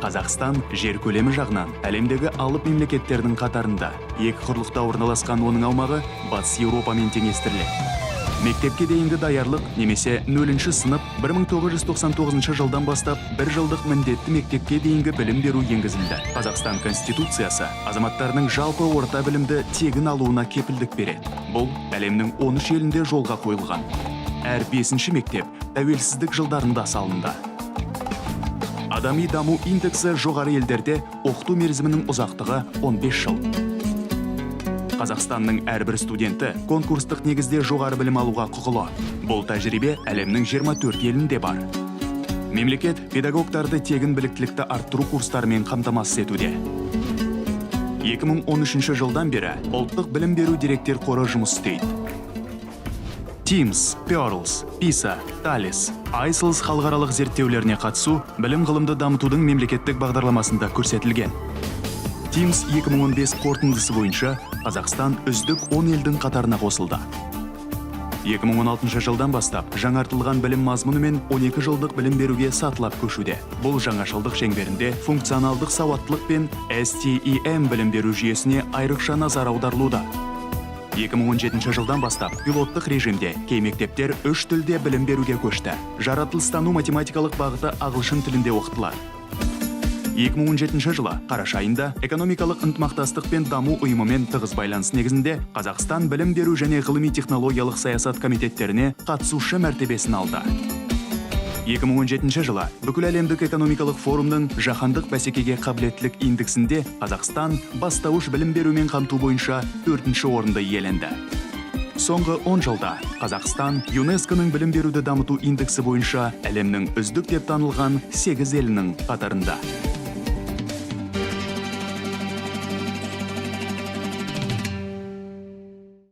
Қазақстан жер көлемі жағынан әлемдегі алып мемлекеттердің қатарында. Екі құрлықта орналасқан оның аумағы Батыс Еуропамен теңестіріледі. Мектепке дейінгі даярлық немесе 0-ші сынып 1999 жылдан бастап 1 жылдық міндетті мектепке дейінгі білім беру енгізілді. Қазақстан Конституциясы азаматтарының жалпы орта білімді тегін алуына кепілдік береді. Бұл әлемнің 13 елінде жолға қойылған. Әр 5-ші мектеп тәуелсіздік жылдарында салынды. Адами даму индексі жоғары елдерде оқыту мерзімінің ұзақтығы 15 жыл. Қазақстанның әрбір студенті конкурстық негізде жоғары білім алуға құқылы. Бұл тәжірибе әлемнің 24 елінде бар. Мемлекет педагогтарды тегін біліктілікті арттыру курстарымен қамтамасыз етуде. 2013 жылдан бері ұлттық білім беру деректер қоры жұмыс істейді. TIMSS, PEARLS, PISA, TALIS, ICELS халықаралық зерттеулеріне қатысу білім ғылымды дамытудың мемлекеттік бағдарламасында көрсетілген. TIMSS 2015 қорытындысы бойынша Қазақстан үздік 10 елдің қатарына қосылды. 2016 жылдан бастап жаңартылған білім мазмұнымен 12 жылдық білім беруге сатылап көшуде. Бұл жаңашылдық шеңберінде функционалдық сауаттылық пен STEM білім беру жүйесіне айрықша назар аударылуда. 2017 жылдан бастап пилоттық режимде кей мектептер 3 тілде білім беруге көшті. Жаратылыстану математикалық бағыты ағылшын тілінде оқытылады. 2017 жылы қараша айында экономикалық ынтымақтастық пен даму ұйымымен тығыз байланыс негізінде Қазақстан білім беру және ғылыми технологиялық саясат комитеттеріне қатысушы мәртебесін алды. 2017 жылы бүкіл әлемдік экономикалық форумның жаһандық бәсекеге қабілеттілік индексінде Қазақстан бастауыш білім берумен қамту бойынша 4-ші орынды иеленді. Соңғы 10 жылда Қазақстан ЮНЕСКО-ның білім беруді дамыту индексі бойынша әлемнің үздік деп танылған 8 елінің қатарында.